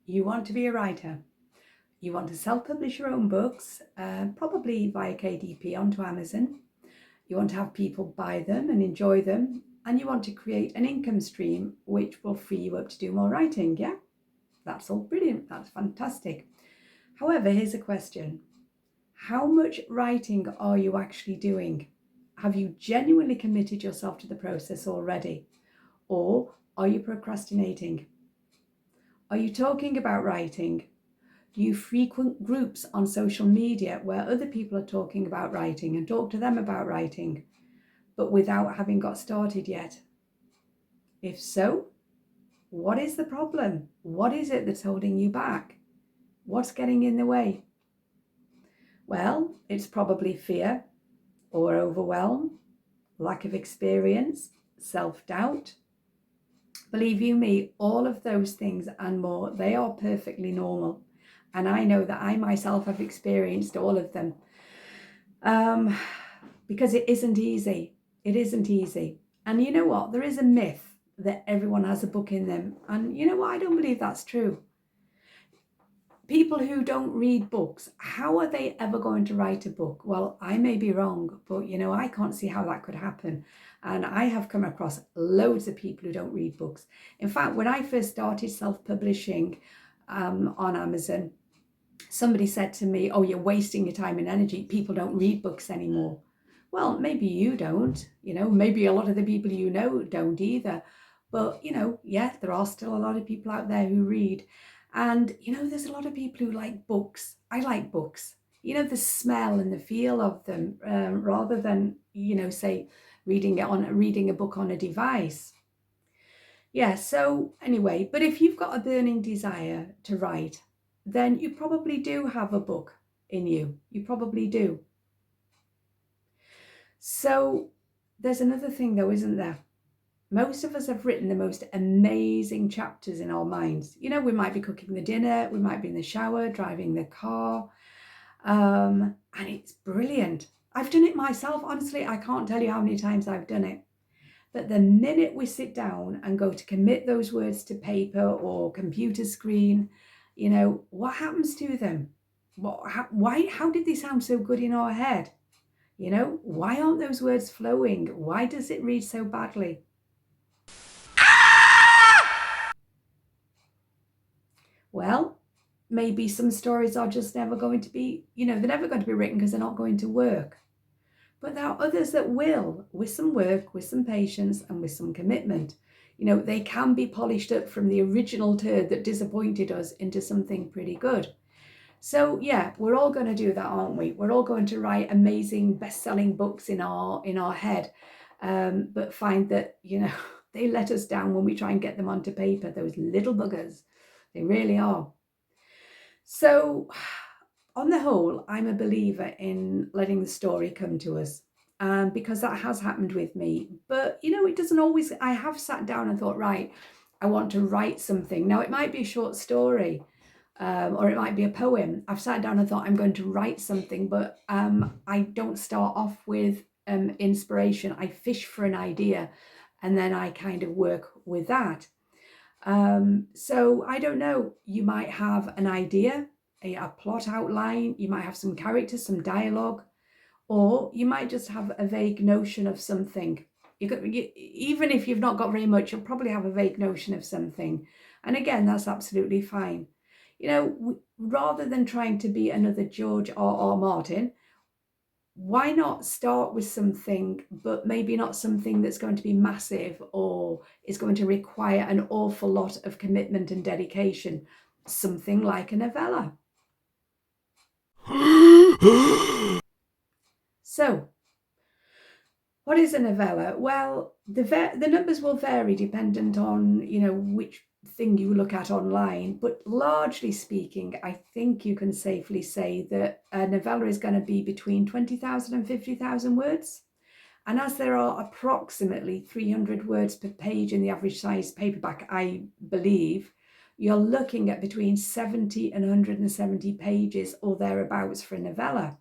You want to be a writer. You want to self-publish your own books, probably via KDP onto Amazon. You want to have people buy them and enjoy them. And you want to create an income stream which will free you up to do more writing. Yeah, that's all brilliant. That's fantastic. However, here's a question. How much writing are you actually doing? Have you genuinely committed yourself to the process already? Or are you procrastinating? Are you talking about writing? Do you frequent groups on social media where other people are talking about writing and talk to them about writing, but without having got started yet? If so, what is the problem? What is it that's holding you back? What's getting in the way? Well, it's probably fear or overwhelm, lack of experience, self-doubt. Believe you me, all of those things and more, they are perfectly normal. And I know that I myself have experienced all of them. Because it isn't easy. It isn't easy. And you know what? There is a myth that everyone has a book in them. And you know what? I don't believe that's true. People who don't read books, how are they ever going to write a book? Well, I may be wrong, but you know, I can't see how that could happen. And I have come across loads of people who don't read books. In fact, when I first started self-publishing on Amazon, somebody said to me, oh, you're wasting your time and energy. People don't read books anymore. Well, maybe you don't, you know, maybe a lot of the people you know don't either. But, you know, yeah, there are still a lot of people out there who read. And, you know, there's a lot of people who like books. I like books. You know, the smell and the feel of them, rather than, you know, say, reading a book on a device. Yeah, so anyway, but if you've got a burning desire to write, then you probably do have a book in you. You probably do. So there's another thing though, isn't there? Most of us have written the most amazing chapters in our minds. You know, we might be cooking the dinner, we might be in the shower, driving the car, and it's brilliant. I've done it myself. Honestly, I can't tell you how many times I've done it. But the minute we sit down and go to commit those words to paper or computer screen, you know, what happens to them? How did they sound so good in our head? You know, why aren't those words flowing? Why does it read so badly? Well, maybe some stories are just never going to be, you know, they're never going to be written because they're not going to work. But there are others that will, with some work, with some patience, and with some commitment. You know, they can be polished up from the original turd that disappointed us into something pretty good. So yeah, we're all going to do that, aren't we? We're all going to write amazing best-selling books in our head, but find that, you know, they let us down when we try and get them onto paper. Those little buggers, they really are. So on the whole, I'm a believer in letting the story come to us, because that has happened with me. But, you know, it doesn't always. I have sat down and thought, right, I want to write something. Now, it might be a short story, or it might be a poem. I've sat down and thought, I'm going to write something, but I don't start off with inspiration. I fish for an idea, and then I kind of work with that. So I don't know, you might have an idea, a plot outline, you might have some characters, some dialogue, or you might just have a vague notion of something. Even if you've not got very much, you'll probably have a vague notion of something. And again, that's absolutely fine. You know, rather than trying to be another George R.R. Martin, why not start with something, but maybe not something that's going to be massive or is going to require an awful lot of commitment and dedication? Something like a novella. So, what is a novella? Well, the numbers will vary dependent on, you know, which thing you look at online, but largely speaking, I think you can safely say that a novella is going to be between 20,000 and 50,000 words. And as there are approximately 300 words per page in the average size paperback, I believe, you're looking at between 70 and 170 pages or thereabouts for a novella.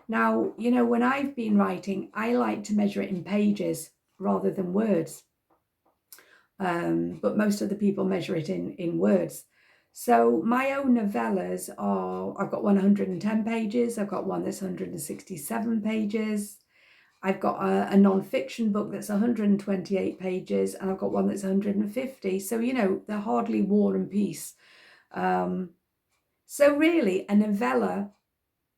Now, you know, when I've been writing, I like to measure it in pages rather than words. But most of the people measure it in words. So my own novellas are, I've got one 110 pages, I've got one that's 167 pages, I've got a non-fiction book that's 128 pages, and I've got one that's 150. So, you know, they're hardly War and Peace. So really, a novella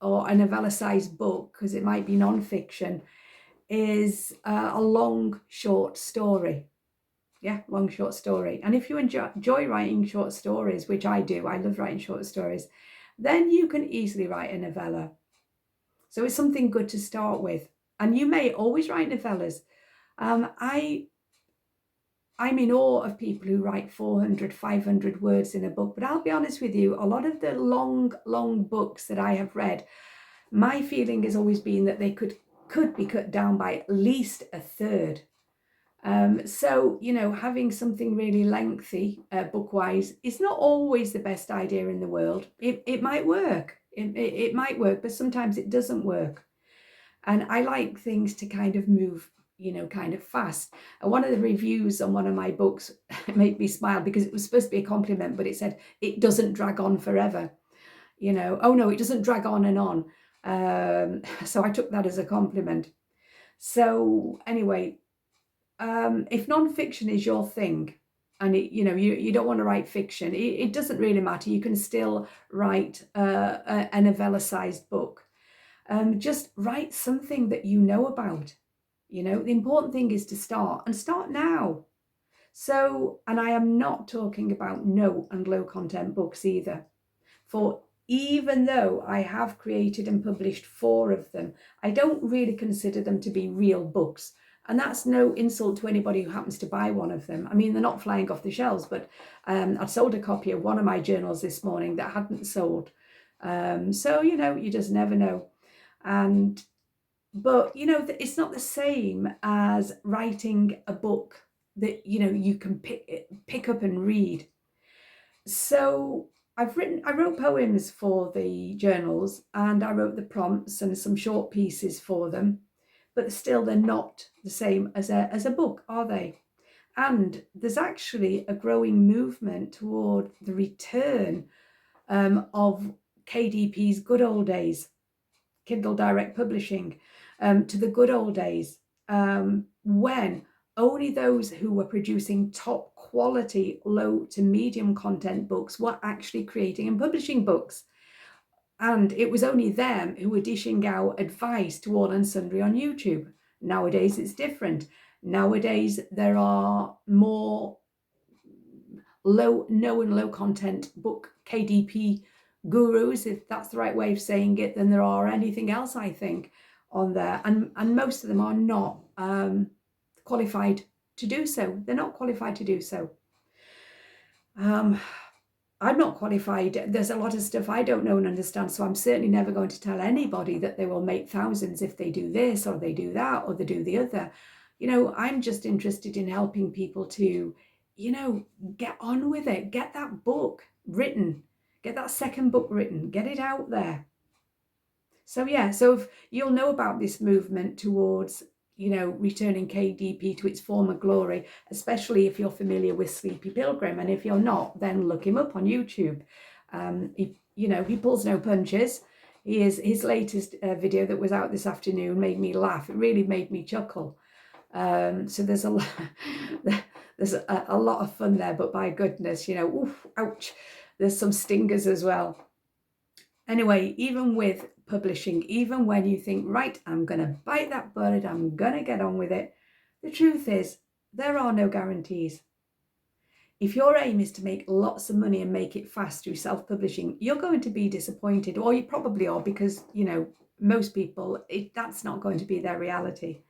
or a novella-sized book, because it might be non-fiction, is a long, short story. Yeah, long, short story. And if you enjoy writing short stories, which I do, I love writing short stories, then you can easily write a novella. So it's something good to start with. And you may always write novellas. I'm in awe of people who write 400, 500 words in a book. But I'll be honest with you, a lot of the long books that I have read, my feeling has always been that they could be cut down by at least a third. So, you know, having something really lengthy book-wise is not always the best idea in the world. It might work. It might work, but sometimes it doesn't work. And I like things to kind of move, you know, kind of fast. And one of the reviews on one of my books made me smile because it was supposed to be a compliment, but it said, it doesn't drag on forever. You know, oh no, it doesn't drag on and on. So I took that as a compliment. So anyway, if non-fiction is your thing, and you know you don't want to write fiction, it doesn't really matter. You can still write a novella-sized book. Just write something that you know about. You know, the important thing is to start, and start now. So, and I am not talking about no and low content books either. For even though I have created and published 4 of them, I don't really consider them to be real books. And that's no insult to anybody who happens to buy one of them. I mean, they're not flying off the shelves, but I'd sold a copy of one of my journals this morning that hadn't sold. So, you know, you just never know. But, you know, it's not the same as writing a book that, you know, you can pick up and read. So I wrote poems for the journals, and I wrote the prompts and some short pieces for them, but still they're not the same as a book, are they? And there's actually a growing movement toward the return of KDP's good old days, Kindle Direct Publishing, to the good old days, when only those who were producing top quality, low to medium content books were actually creating and publishing books. And it was only them who were dishing out advice to all and sundry on YouTube. Nowadays, it's different. Nowadays, there are more low content book KDP gurus, if that's the right way of saying it, than there are anything else, I think, on there. And most of them are not qualified to do so. They're not qualified to do so. I'm not qualified. There's a lot of stuff I don't know and understand, so I'm certainly never going to tell anybody that they will make thousands if they do this or they do that or they do the other. You know, I'm just interested in helping people to, you know, get on with it, get that book written, get that second book written, get it out there. So yeah, so if you'll know about this movement towards, you know, returning KDP to its former glory, especially if you're familiar with Sleepy Pilgrim. And if you're not, then look him up on YouTube. He pulls no punches. His latest video that was out this afternoon made me laugh. It really made me chuckle. So there's there's a lot of fun there, but by goodness, you know, oof, ouch, there's some stingers as well. Anyway, even with publishing, even when you think, right, I'm going to bite that bullet, I'm going to get on with it, the truth is there are no guarantees. If your aim is to make lots of money and make it fast through self-publishing, you're going to be disappointed, or you probably are, because, you know, most people, that's not going to be their reality.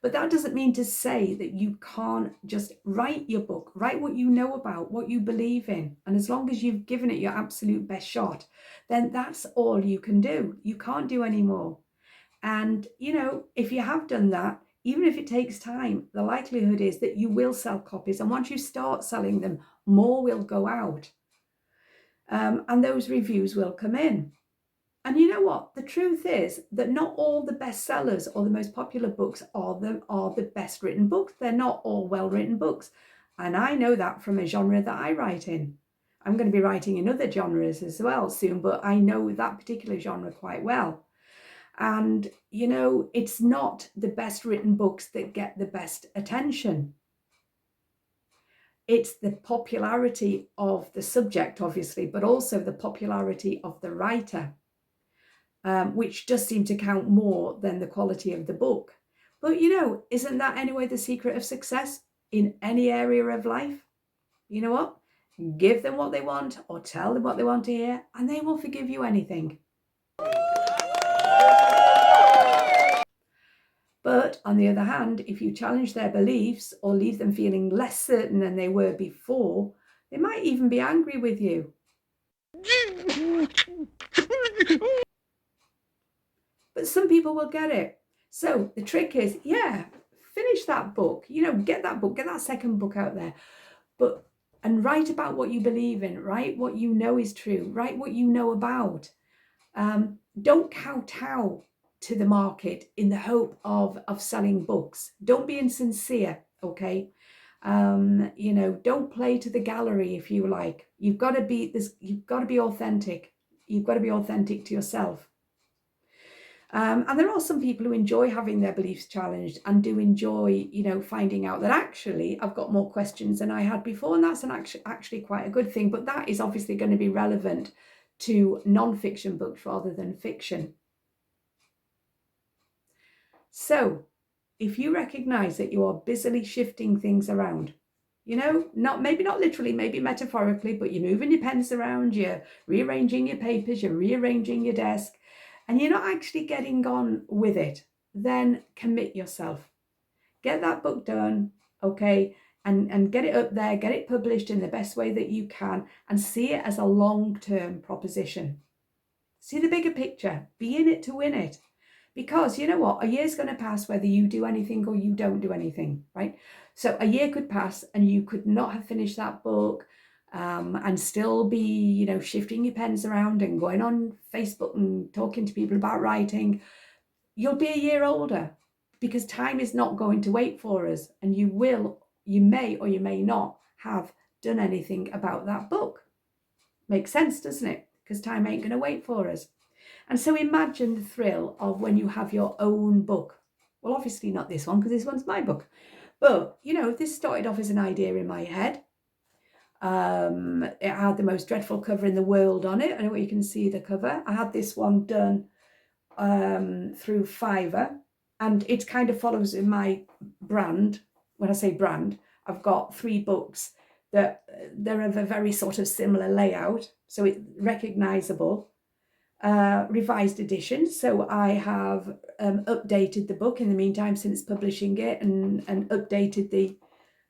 But that doesn't mean to say that you can't just write your book, write what you know about, what you believe in. And as long as you've given it your absolute best shot, then that's all you can do. You can't do any more. And, you know, if you have done that, even if it takes time, the likelihood is that you will sell copies. And once you start selling them, more will go out. And those reviews will come in. And you know what? The truth is that not all the bestsellers or the most popular books are the best written books. They're not all well written books. And I know that from a genre that I write in. I'm going to be writing in other genres as well soon, but I know that particular genre quite well. And, you know, it's not the best written books that get the best attention. It's the popularity of the subject, obviously, but also the popularity of the writer, which does seem to count more than the quality of the book. But, you know, isn't that anyway the secret of success in any area of life? You know what? Give them what they want or tell them what they want to hear, and they will forgive you anything. But on the other hand, if you challenge their beliefs or leave them feeling less certain than they were before, they might even be angry with you. But some people will get it. So the trick is, yeah, finish that book, you know, get that book, get that second book out there, and write about what you believe in, write what you know is true, write what you know about. Don't kowtow to the market in the hope of selling books. Don't be insincere, okay? You know, don't play to the gallery, if you like. You've got to be authentic. You've got to be authentic to yourself. And there are some people who enjoy having their beliefs challenged and do enjoy, you know, finding out that actually I've got more questions than I had before, and that's actually quite a good thing. But that is obviously going to be relevant to non-fiction books rather than fiction. So if you recognize that you are busily shifting things around, you know, maybe not literally, maybe metaphorically, but you're moving your pens around, you're rearranging your papers, you're rearranging your desk, and you're not actually getting on with it, then commit yourself. Get that book done, okay, and get it up there, get it published in the best way that you can, and see it as a long-term proposition. See the bigger picture, be in it to win it. Because you know what, a year's going to pass whether you do anything or you don't do anything, right? So a year could pass and you could not have finished that book, and still be, you know, shifting your pens around and going on Facebook and talking to people about writing. You'll be a year older, because time is not going to wait for us, and you may or you may not have done anything about that book. Makes sense, doesn't it? Because time ain't going to wait for us. And so imagine the thrill of when you have your own book. Well, obviously not this one, because this one's my book. But, you know, this started off as an idea in my head. It had the most dreadful cover in the world on it. I know you can see the cover. I had this one done through Fiverr, and it kind of follows in my brand. When I say brand, I've got 3 books that they're of a very sort of similar layout, so it's recognizable. Revised edition, so I have updated the book in the meantime since publishing it, and updated the,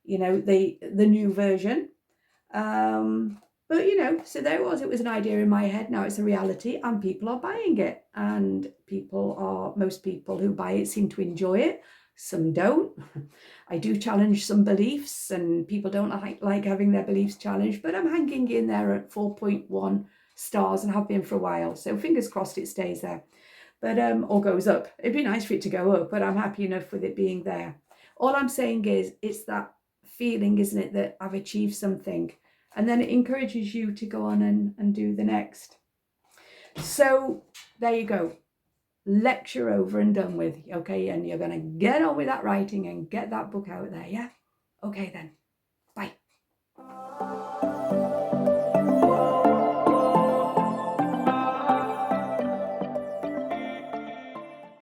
you know, the new version. But you know, so there it was an idea in my head, now it's a reality, and people are buying it, and most people who buy it seem to enjoy it. Some don't. I do challenge some beliefs, and people don't like having their beliefs challenged, but I'm hanging in there at 4.1 stars and have been for a while, so fingers crossed it stays there, but or goes up. It'd be nice for it to go up, but I'm happy enough with it being there. All I'm saying is, it's that feeling, isn't it, that I've achieved something, and then it encourages you to go on and do the next. So there you go, lecture over and done with, okay? And you're going to get on with that writing and get that book out there, yeah? Okay then, bye.